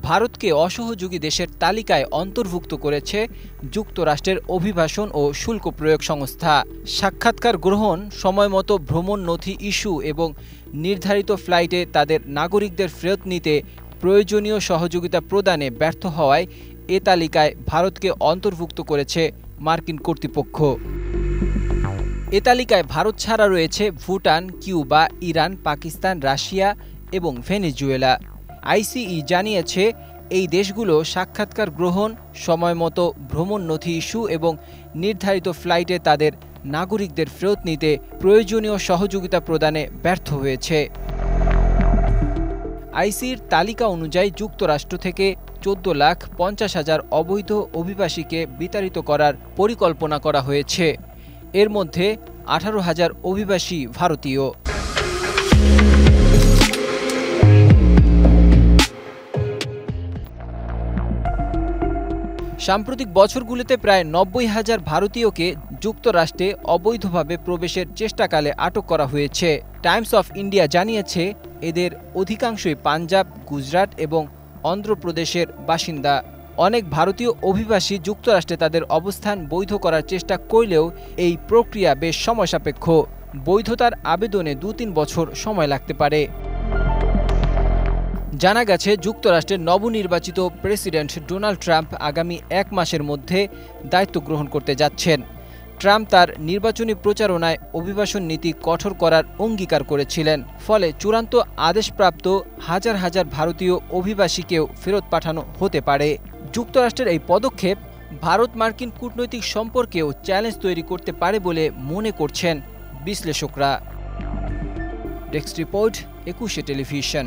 ভারতকে অসহযোগী দেশের তালিকায় অন্তর্ভুক্ত করেছে যুক্তরাষ্ট্রের অভিবাসন ও শুল্ক প্রয়োগ সংস্থা। সাক্ষাৎকার গ্রহণ, সময়মতো ভ্রমণ নথি ইস্যু এবং নির্ধারিত ফ্লাইটে তাদের নাগরিকদের ফেরত নিতে প্রয়োজনীয় সহযোগিতা প্রদানে ব্যর্থ হওয়ায় এ তালিকায় ভারতকে অন্তর্ভুক্ত করেছে মার্কিন কর্তৃপক্ষ। এ তালিকায় ভারত ছাড়া রয়েছে Bhutan, Cuba, Iran, Pakistan, Russia এবং ভেনেজুয়েলা। আইসিই জানিয়েছে এই দেশগুলো সাক্ষাৎকার গ্রহণ, সময়মতো ভ্রমণ নথি ইস্যু এবং নির্ধারিত ফ্লাইটে তাদের নাগরিকদের ফেরত নিতে প্রয়োজনীয় সহযোগিতা প্রদানে ব্যর্থ হয়েছে। আইসিইর তালিকা অনুযায়ী যুক্তরাষ্ট্র থেকে 14,50,000 অবৈধ অভিবাসীকে বিতাড়িত করার পরিকল্পনা করা হয়েছে। এর মধ্যে 18,000 অভিবাসী ভারতীয়। সাম্প্রতিক বছরগুলোতে প্রায় 90,000 ভারতীয়কে যুক্তরাষ্ট্রে অবৈধভাবে প্রবেশের চেষ্টাকালে আটক করা হয়েছে। টাইমস অফ ইন্ডিয়া জানিয়েছে এদের অধিকাংশই পাঞ্জাব, গুজরাট এবং অন্ধ্রপ্রদেশের বাসিন্দা। অনেক ভারতীয় অভিবাসী যুক্তরাষ্ট্রে তাদের অবস্থান বৈধ করার চেষ্টা করলেও এই প্রক্রিয়া বেশ সময়সাপেক্ষ। বৈধতার আবেদনে 2-3 বছর সময় লাগতে পারে। জানা গেছে যুক্তরাষ্ট্রের নবনির্বাচিত প্রেসিডেন্ট ডোনাল্ড ট্রাম্প আগামী 1 মাসের মধ্যে দায়িত্ব গ্রহণ করতে যাচ্ছেন। ট্রাম্প তার নির্বাচনী প্রচারণায় অভিবাসন নীতি কঠোর করার অঙ্গীকার করেছিলেন। ফলে চূড়ান্ত আদেশপ্রাপ্ত হাজার হাজার ভারতীয় অভিবাসীকেও ফেরত পাঠানো হতে পারে। যুক্তরাষ্ট্রের এই পদক্ষেপ ভারত মার্কিন কূটনৈতিক সম্পর্কেও চ্যালেঞ্জ তৈরি করতে পারে বলে মনে করছেন বিশ্লেষকরা। Desk report, 21 television.